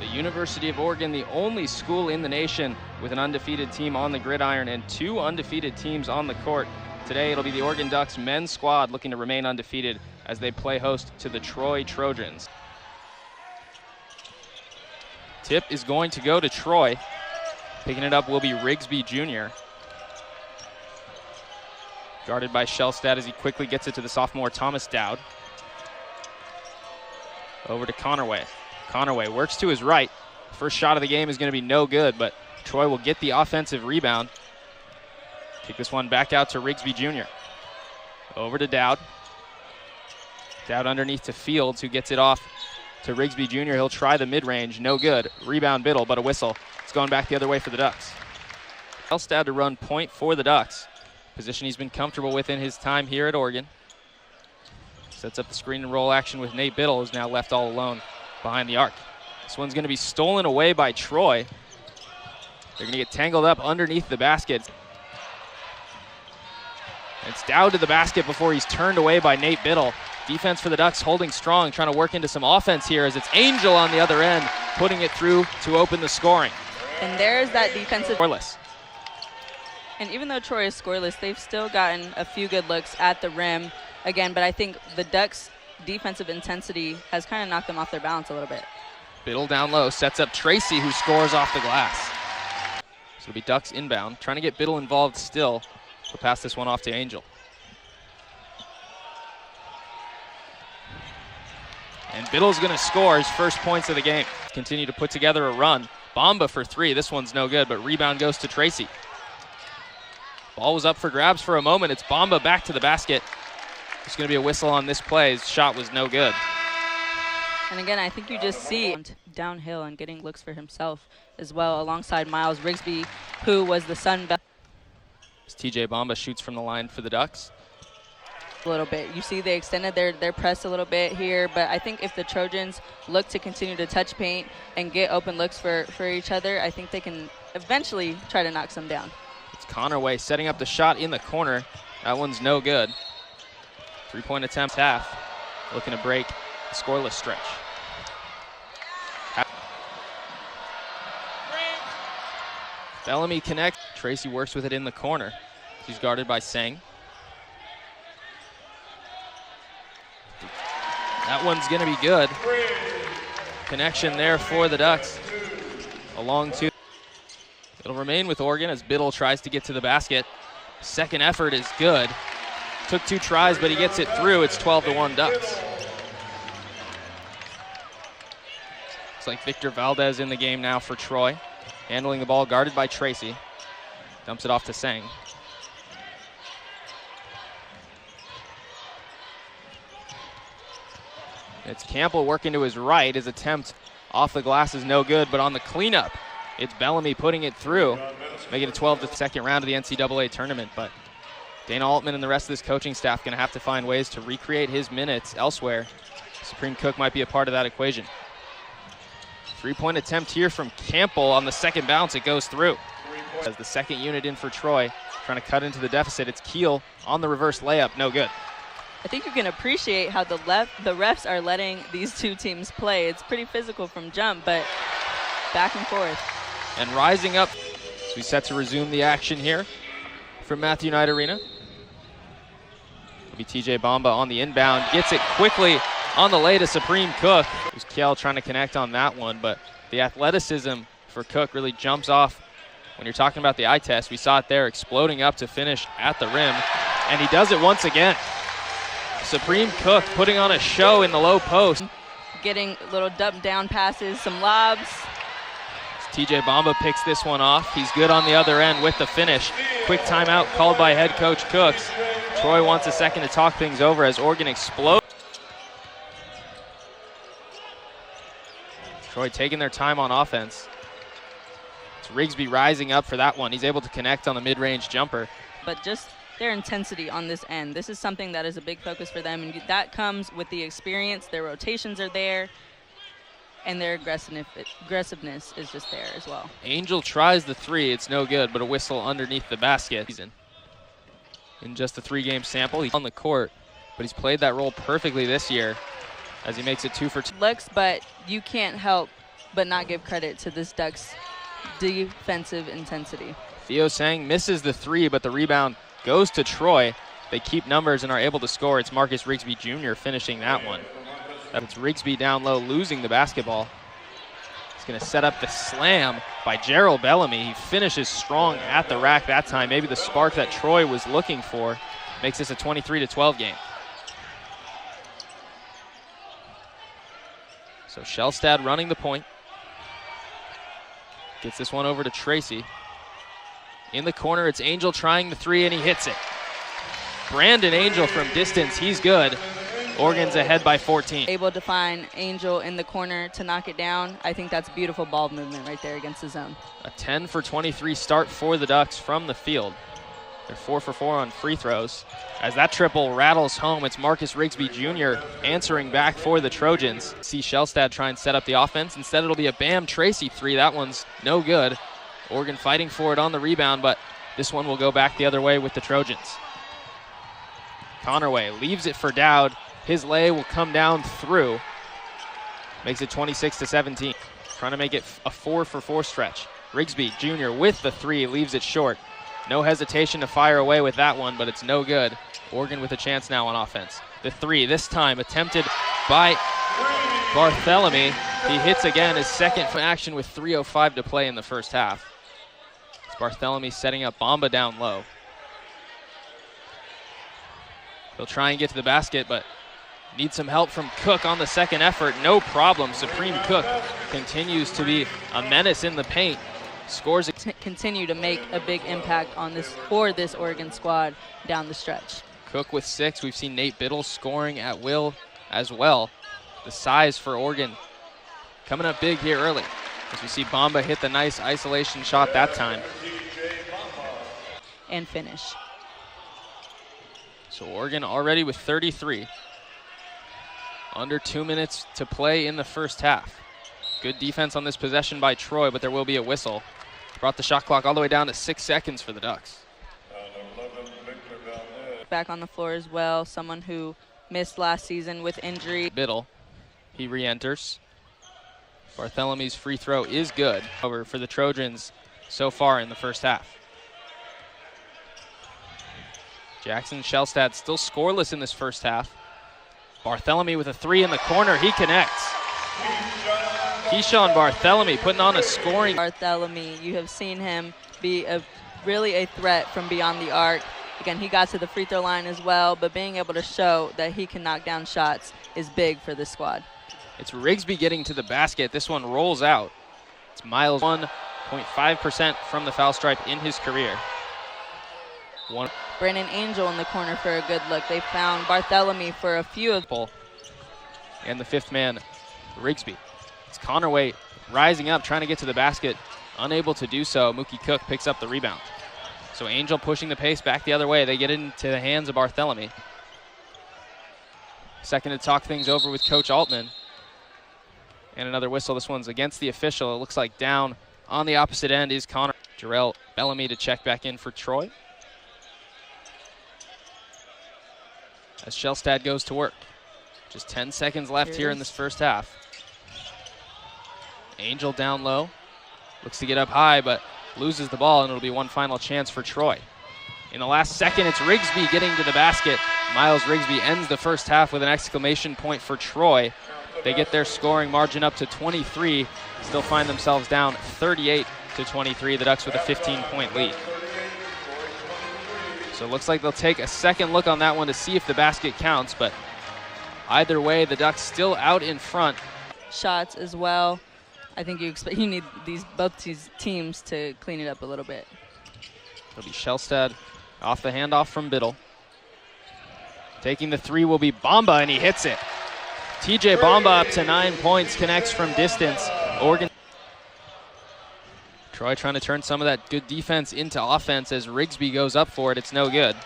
The University of Oregon, the only school in the nation with an undefeated team on the gridiron and 2 undefeated teams on the court. Today it'll be the Oregon Ducks men's squad looking to remain undefeated as they play host to the Troy Trojans. Tip is going to go to Troy. Picking it up will be Rigsby Jr. Guarded by Shellstad as he quickly gets it to the sophomore Thomas Dowd. Over to Connerway. Connerway works to his right. First shot of the game is going to be no good, but Troy will get the offensive rebound. Kick this one back out to Rigsby Jr. Over to Dowd. Dowd underneath to Fields, who gets it off to Rigsby Jr. He'll try the mid-range, no good. Rebound Biddle, but a whistle. It's going back the other way for the Ducks. Shellstad to run point for the Ducks. Position he's been comfortable with in his time here at Oregon. Sets up the screen and roll action with Nate Biddle, who's now left all alone behind the arc. This one's going to be stolen away by Troy. They're going to get tangled up underneath the basket. It's Dowd to the basket before he's turned away by Nate Biddle. Defense for the Ducks holding strong, trying to work into some offense here as it's Angel on the other end, putting it through to open the scoring. And there's that defensive. Scoreless. And even though Troy is scoreless, they've still gotten a few good looks at the rim again, but I think the Ducks' defensive intensity has kind of knocked them off their balance a little bit. Biddle down low, sets up Tracy, who scores off the glass. So it'll be Ducks inbound, trying to get Biddle involved still. We'll pass this one off to Angel. And Biddle's going to score his first points of the game. Continue to put together a run. Bamba for 3. This one's no good, but rebound goes to Tracy. Ball was up for grabs for a moment. It's Bamba back to the basket. There's going to be a whistle on this play. His shot was no good. And again, I think you just see downhill and getting looks for himself as well, alongside Miles Rigsby, who was the Sun Belt. TJ Bamba shoots from the line for the Ducks. A little bit. You see they extended their press a little bit here, but I think if the Trojans look to continue to touch paint and get open looks for each other, I think they can eventually try to knock some down. It's Connerway setting up the shot in the corner. That one's no good. 3-point attempt half. Looking to break the scoreless stretch. Bellamy connects. Tracy works with it in the corner. He's guarded by Sang. That one's going to be good. Connection there for the Ducks. Along two. It'll remain with Oregon as Biddle tries to get to the basket. Second effort is good. Took 2 tries, but he gets it through. It's 12-1 Ducks. Looks like Victor Valdez in the game now for Troy. Handling the ball, guarded by Tracy. Dumps it off to Sang. It's Campbell working to his right. His attempt off the glass is no good, but on the cleanup, it's Bellamy putting it through, making it 12 to the second round of the NCAA tournament. But Dana Altman and the rest of this coaching staff going to have to find ways to recreate his minutes elsewhere. Supreme Cook might be a part of that equation. 3-point attempt here from Campbell on the second bounce. It goes through. As the second unit in for Troy, trying to cut into the deficit. It's Keel on the reverse layup. No good. I think you can appreciate how the refs are letting these two teams play. It's pretty physical from jump, but back and forth. And rising up as we set to resume the action here from Matthew Knight Arena. It'll be TJ Bamba on the inbound. Gets it quickly on the lay to Supreme Cook. It was Kiel trying to connect on that one, but the athleticism for Cook really jumps off when you're talking about the eye test. We saw it there, exploding up to finish at the rim, and he does it once again. Supreme Cook putting on a show in the low post. Getting little dump down passes, some lobs. TJ Bamba picks this one off. He's good on the other end with the finish. Quick timeout called by head coach Cooks. Troy wants a second to talk things over as Oregon explodes. Troy taking their time on offense. It's Rigsby rising up for that one. He's able to connect on the mid-range jumper. But just their intensity on this end. This is something that is a big focus for them, and that comes with the experience. Their rotations are there, and their aggressiveness is just there as well. Angel tries the 3. It's no good, but a whistle underneath the basket. In just a 3-game sample, he's on the court, but he's played that role perfectly this year as he makes it 2 for 2. Looks, but you can't help but not give credit to this Ducks defensive intensity. Theo Sang misses the three, but the rebound goes to Troy. They keep numbers and are able to score. It's Marcus Rigsby Jr. finishing that one. It's Rigsby down low, losing the basketball. He's going to set up the slam by Gerald Bellamy. He finishes strong at the rack that time. Maybe the spark that Troy was looking for. Makes this a 23-12 game. So Shellstad running the point. Gets this one over to Tracy. In the corner, it's Angel trying the three, and he hits it. Brandon Angel from distance, he's good. Oregon's ahead by 14. Able to find Angel in the corner to knock it down. I think that's beautiful ball movement right there against the zone. A 10 for 23 start for the Ducks from the field. They're 4 for 4 on free throws. As that triple rattles home, it's Marcus Rigsby Jr. answering back for the Trojans. See Shellstad try and set up the offense. Instead, it'll be a Bam Tracy three. That one's no good. Oregon fighting for it on the rebound, but this one will go back the other way with the Trojans. Connerway leaves it for Dowd. His lay will come down through. Makes it 26-17. Trying to make it a 4 for 4 stretch. Rigsby Jr. with the three, leaves it short. No hesitation to fire away with that one, but it's no good. Oregon with a chance now on offense. The three, this time attempted by Barthelemy. He hits again, his second action with 3:05 to play in the first half. It's Barthelemy setting up Bamba down low. He'll try and get to the basket, but need some help from Cook on the second effort. No problem. Supreme Cook continues to be a menace in the paint. Scores. Continue to make a big impact on this for this Oregon squad down the stretch. Cook with 6. We've seen Nate Biddle scoring at will as well. The size for Oregon coming up big here early. As we see Bamba hit the nice isolation shot that time. And finish. So Oregon already with 33. Under 2 minutes to play in the first half. Good defense on this possession by Troy, but there will be a whistle. Brought the shot clock all the way down to 6 seconds for the Ducks. Back on the floor as well, someone who missed last season with injury. Biddle, he re-enters. Barthelemy's free throw is good over for the Trojans so far in the first half. Jackson Shellstad still scoreless in this first half. Barthelemy with a three in the corner, he connects. Keyshawn Barthelemy putting on a scoring. Barthelemy, you have seen him be really a threat from beyond the arc. Again, he got to the free throw line as well, but being able to show that he can knock down shots is big for this squad. It's Rigsby getting to the basket. This one rolls out. It's Miles, 1.5% from the foul stripe in his career. Brandon Angel in the corner for a good look. They found Barthelemy for a few of them. And the fifth man, Rigsby. It's Connerway rising up, trying to get to the basket. Unable to do so. Mookie Cook picks up the rebound. So Angel pushing the pace back the other way. They get into the hands of Barthelemy. Second to talk things over with Coach Altman. And another whistle. This one's against the official. It looks like down on the opposite end is Connor. Jarrell Bellamy to check back in for Troy. As Shellstad goes to work. Just 10 seconds left here in this first half. Angel down low. Looks to get up high, but loses the ball, and it'll be one final chance for Troy. In the last second, it's Rigsby getting to the basket. Miles Rigsby ends the first half with an exclamation point for Troy. They get their scoring margin up to 23. Still find themselves down 38-23. The Ducks with a 15-point lead. So it looks like they'll take a second look on that one to see if the basket counts, but either way, the Ducks still out in front. Shots as well. I think you need both these teams to clean it up a little bit. It'll be Shellstad off the handoff from Biddle. Taking the three will be Bamba, and he hits it. TJ Bamba up to 9 points, connects from distance. Oregon. Troy trying to turn some of that good defense into offense as Rigsby goes up for it. It's no good.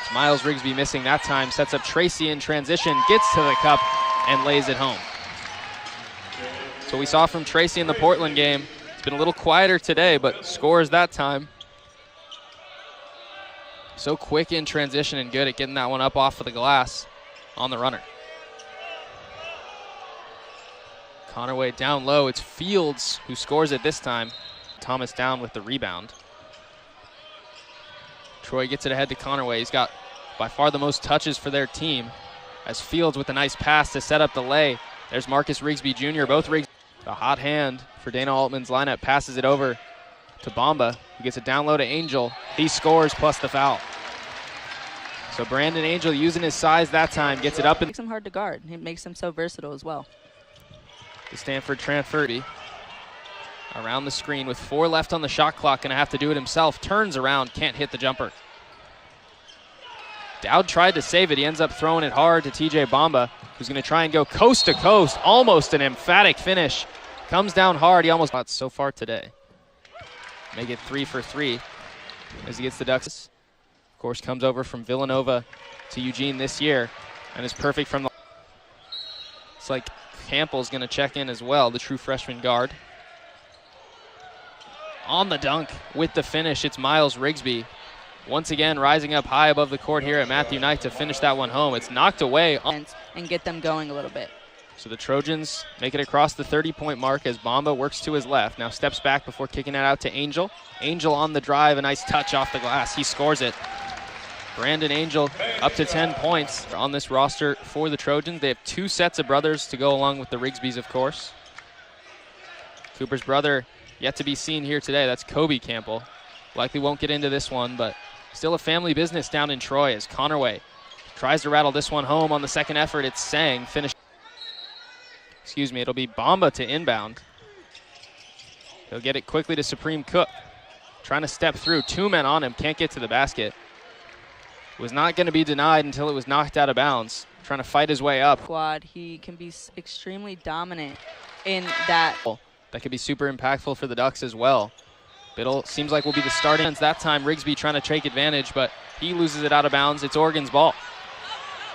It's Miles Rigsby missing that time. Sets up Tracy in transition, gets to the cup, and lays it home. So we saw from Tracy in the Portland game. It's been a little quieter today, but scores that time. So quick in transition and good at getting that one up off of the glass on the runner. Conaway down low. It's Fields who scores it this time. Thomas down with the rebound. Troy gets it ahead to Conaway. He's got by far the most touches for their team. As Fields with a nice pass to set up the lay. There's Marcus Rigsby Jr. Both Rigsby. The hot hand for Dana Altman's lineup passes it over to Bamba, who gets it down low to Angel. He scores plus the foul. So Brandon Angel using his size that time, gets it up. It makes him hard to guard. It makes him so versatile as well. The Stanford transfer around the screen with 4 left on the shot clock, gonna have to do it himself. Turns around, can't hit the jumper. Dowd tried to save it. He ends up throwing it hard to TJ Bamba, who's gonna try and go coast to coast. Almost an emphatic finish. Comes down hard. He almost got so far today. Make it 3 for 3 as he gets the Ducks. Of course, comes over from Villanova to Eugene this year and is perfect from the. It's like Campbell's going to check in as well, the true freshman guard. On the dunk with the finish, it's Miles Rigsby. Once again, rising up high above the court here at Matthew Knight to finish that one home. It's knocked away. And get them going a little bit. So the Trojans make it across the 30-point mark as Bamba works to his left. Now steps back before kicking it out to Angel. Angel on the drive, a nice touch off the glass. He scores it. Brandon Angel up to 10 points on this roster for the Trojans. They have 2 sets of brothers to go along with the Rigsbys, of course. Cooper's brother yet to be seen here today. That's Kobe Campbell. Likely won't get into this one, but still a family business down in Troy as Conaway tries to rattle this one home on the second effort. It's Sang finish. Excuse me, it'll be Bamba to inbound. He'll get it quickly to Supreme Cook. Trying to step through, 2 men on him, can't get to the basket. Was not going to be denied until it was knocked out of bounds. Trying to fight his way up. Quad, he can be extremely dominant in that. That could be super impactful for the Ducks as well. Biddle seems like will be the starting. That time Rigsby trying to take advantage, but he loses it out of bounds. It's Oregon's ball.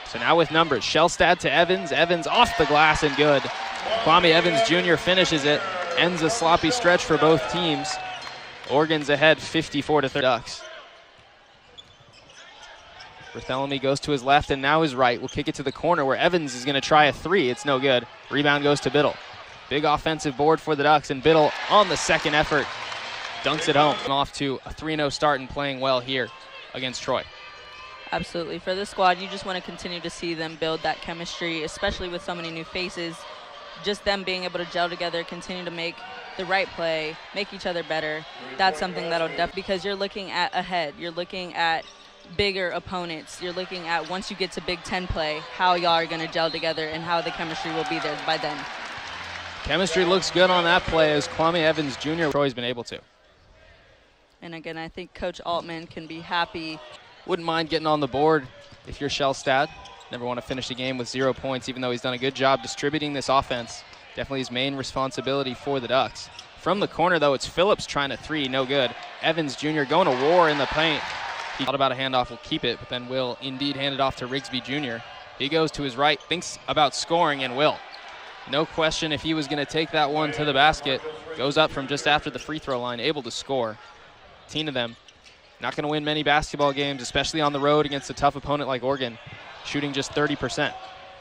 So now with numbers, Shellstad to Evans. Evans off the glass and good. Kwame Evans Jr. finishes it. Ends a sloppy stretch for both teams. Oregon's ahead 54-30 Ducks. Bartholomew goes to his left and now his right. We'll kick it to the corner where Evans is going to try a 3. It's no good. Rebound goes to Biddle. Big offensive board for the Ducks, and Biddle on the second effort dunks it home. Off to a 3-0 start and playing well here against Troy. Absolutely. For the squad, you just want to continue to see them build that chemistry, especially with so many new faces. Just them being able to gel together, continue to make the right play, make each other better. That's something that'll definitely, because you're looking at ahead. You're looking at bigger opponents. You're looking at, once you get to Big Ten play, how y'all are going to gel together and how the chemistry will be there by then. Chemistry looks good on that play as Kwame Evans Jr. Troy's been able to. And again, I think Coach Altman can be happy. Wouldn't mind getting on the board if you're Shellstad. Never want to finish the game with 0 points, even though he's done a good job distributing this offense. Definitely his main responsibility for the Ducks. From the corner, though, it's Phillips trying to 3, no good. Evans Jr. going to war in the paint. He thought about a handoff, will keep it, but then will indeed hand it off to Rigsby Jr. He goes to his right, thinks about scoring, and will. No question if he was going to take that one to the basket. Goes up from just after the free throw line, able to score. 10 of them. Not going to win many basketball games, especially on the road against a tough opponent like Oregon, shooting just 30%.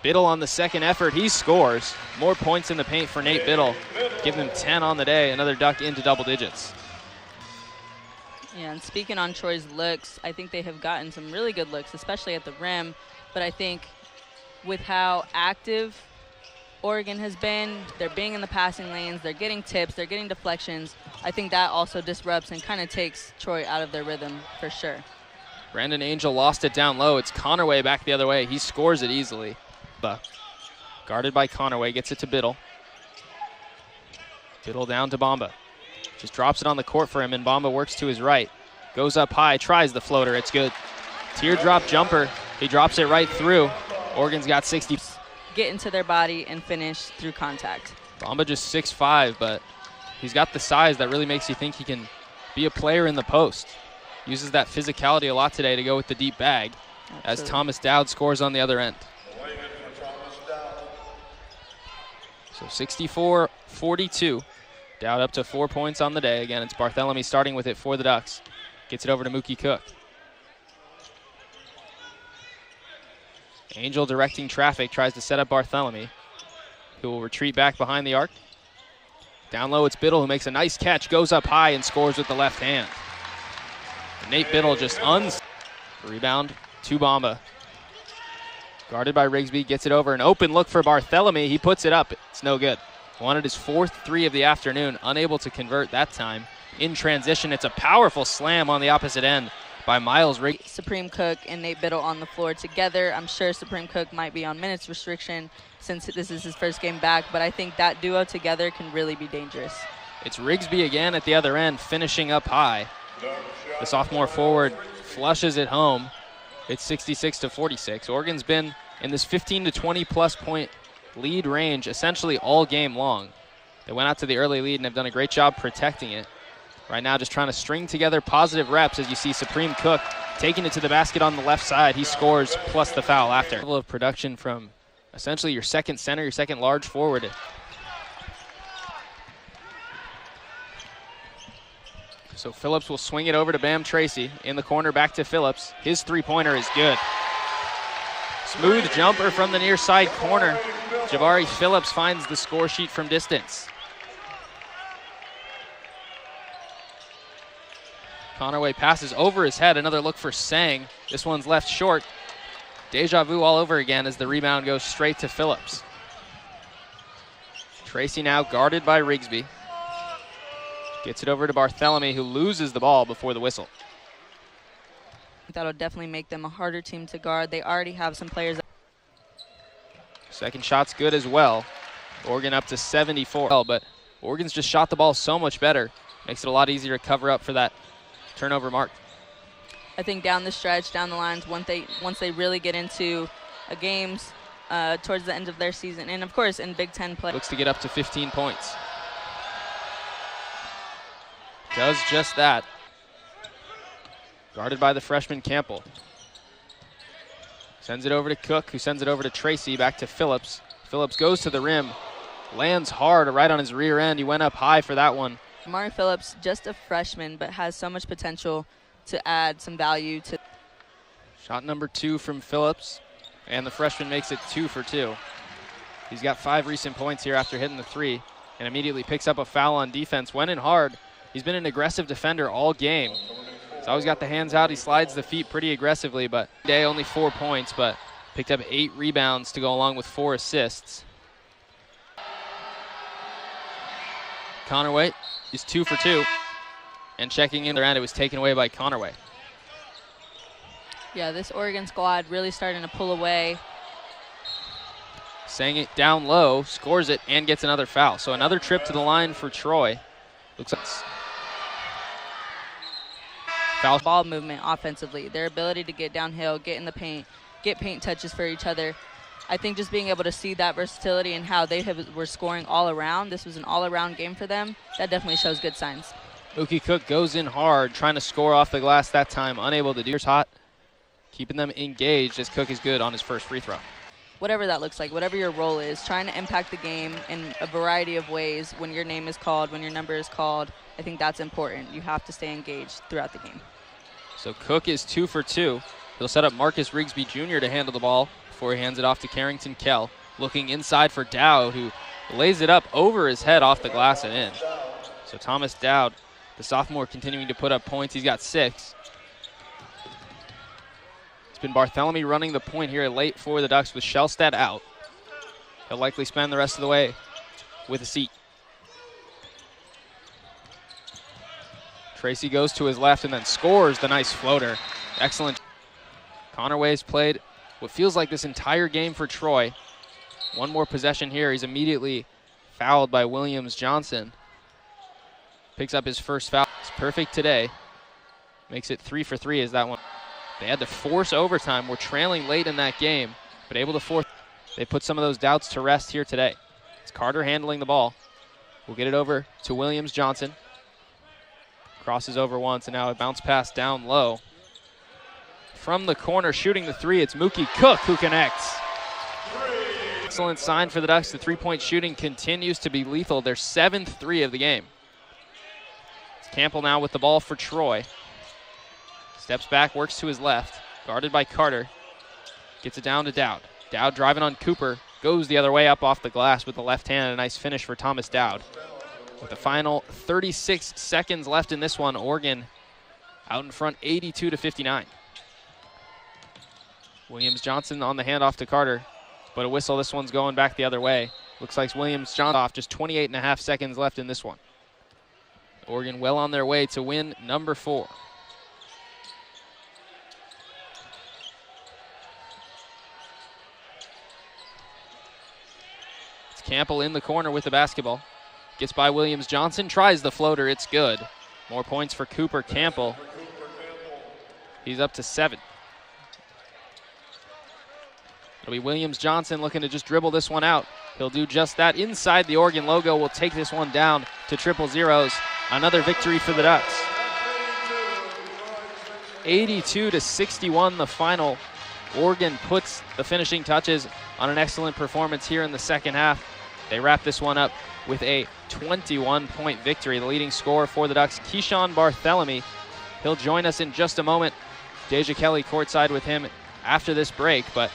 Biddle on the second effort, he scores. More points in the paint for Nate Biddle. Giving him 10 on the day, another Duck into double digits. Yeah, and speaking on Troy's looks, I think they have gotten some really good looks, especially at the rim. But I think with how active Oregon has been, they're being in the passing lanes, they're getting tips, they're getting deflections. I think that also disrupts and kind of takes Troy out of their rhythm for sure. Brandon Angel lost it down low. It's Conaway back the other way. He scores it easily. Guarded by Conaway, gets it to Biddle. Biddle down to Bamba. Just drops it on the court for him, and Bamba works to his right. Goes up high, tries the floater. It's good. Teardrop jumper. He drops it right through. Oregon's got 60. Get into their body and finish through contact. Bamba just 6'5", but he's got the size that really makes you think he can be a player in the post. Uses that physicality a lot today to go with the deep bag. Absolutely. As Thomas Dowd scores on the other end. So 64-42. Dowd up to 4 points on the day. Again, it's Bartholomew starting with it for the Ducks. Gets it over to Mookie Cook. Angel directing traffic, tries to set up Bartholomew. who will retreat back behind the arc. Down low, it's Biddle, who makes a nice catch, goes up high, and scores with the left hand. Nate Biddle just rebound to Bamba. Guarded by Rigsby, gets it over. An open look for Barthélemy. He puts it up. It's no good. Wanted his 4th three of the afternoon, unable to convert that time. In transition, it's a powerful slam on the opposite end by Miles Rigsby. Supreme Cook and Nate Biddle on the floor together. I'm sure Supreme Cook might be on minutes restriction since this is his first game back, but I think that duo together can really be dangerous. It's Rigsby again at the other end, finishing up high. The sophomore forward flushes it home. It's 66-46. Oregon's been in this 15 to 20 plus point lead range essentially all game long. They went out to the early lead and have done a great job protecting it. Right now just trying to string together positive reps as you see Supreme Cook taking it to the basket on the left side. He scores plus the foul after. Level of production from essentially your second center, your second large forward. So Phillips will swing it over to Bam Tracy. In the corner, back to Phillips. His three-pointer is good. Smooth jumper from the near side corner. Jabari Phillips finds the score sheet from distance. Conaway passes over his head. Another look for Sang. This one's left short. Deja vu all over again as the rebound goes straight to Phillips. Tracy now guarded by Rigsby. Gets it over to Barthélemy, who loses the ball before the whistle. That'll definitely make them a harder team to guard. They already have some players. Second shot's good as well. Oregon up to 74. But Oregon's just shot the ball so much better. Makes it a lot easier to cover up for that turnover mark. I think down the stretch, down the lines, once they really get into games towards the end of their season, and of course in Big Ten play. Looks to get up to 15 points. Does just that. Guarded by the freshman Campbell. Sends it over to Cook, who sends it over to Tracy, back to Phillips. Phillips goes to the rim, lands hard right on his rear end. He went up high for that one. Amari Phillips, just a freshman, but has so much potential to add some value to. Shot number 2 from Phillips, and the freshman makes it 2 for 2. He's got 5 recent points here after hitting the 3, and immediately picks up a foul on defense. Went in hard. He's been an aggressive defender all game. He's always got the hands out. He slides the feet pretty aggressively, but today only 4 points, but picked up 8 rebounds to go along with 4 assists. Conaway is 2 for 2, and checking in the end, it was taken away by Conaway. Yeah, this Oregon squad really starting to pull away. Sang it down low, scores it, and gets another foul. So another trip to the line for Troy. Looks like foul. Ball movement offensively, their ability to get downhill, get in the paint, get paint touches for each other. I think just being able to see that versatility and how they were scoring all around. This was an all-around game for them. That definitely shows good signs. Mookie Cook goes in hard, trying to score off the glass that time, unable to do. Here's hot, keeping them engaged as Cook is good on his first free throw. Whatever that looks like, whatever your role is, trying to impact the game in a variety of ways when your name is called, when your number is called, I think that's important. You have to stay engaged throughout the game. So Cook is 2 for 2. He'll set up Marcus Rigsby Jr. to handle the ball before he hands it off to Carrington Kell. Looking inside for Dowd, who lays it up over his head off the glass and in. So Thomas Dowd, the sophomore, continuing to put up points. He's got 6. It's been Barthélemy running the point here late for the Ducks with Shellstead out. He'll likely spend the rest of the way with a seat. Tracy goes to his left and then scores the nice floater. Excellent. Conaway's played what feels like this entire game for Troy. One more possession here. He's immediately fouled by Williams Johnson. Picks up his first foul. It's perfect today. Makes it 3 for 3 as that one. They had to force overtime. We're trailing late in that game, but able to force. They put some of those doubts to rest here today. It's Carter handling the ball. We'll get it over to Williams Johnson. Crosses over once, and now a bounce pass down low. From the corner, shooting the 3, it's Mookie Cook who connects. Excellent sign for the Ducks. The three-point shooting continues to be lethal. Their 7th 3 of the game. It's Campbell now with the ball for Troy. Steps back, works to his left. Guarded by Carter. Gets it down to Dowd. Dowd driving on Cooper. goes the other way up off the glass with the left hand. A nice finish for Thomas Dowd. With the final 36 seconds left in this one, Oregon out in front 82-59. Williams-Johnson on the handoff to Carter, but a whistle. This one's going back the other way. Looks like Williams-Johnson off, just 28.5 seconds left in this one. Oregon well on their way to win number 4. It's Campbell in the corner with the basketball. Gets by Williams-Johnson, tries the floater, it's good. More points for Cooper Campbell. He's up to 7. It'll be Williams-Johnson looking to just dribble this one out. He'll do just that. Inside the Oregon logo, will take this one down to triple zeros. Another victory for the Ducks. 82-61 the final. Oregon puts the finishing touches on an excellent performance here in the second half. They wrap this one up with a 21-point victory. The leading scorer for the Ducks, Keyshawn Barthelemy. He'll join us in just a moment. Deja Kelly courtside with him after this break, but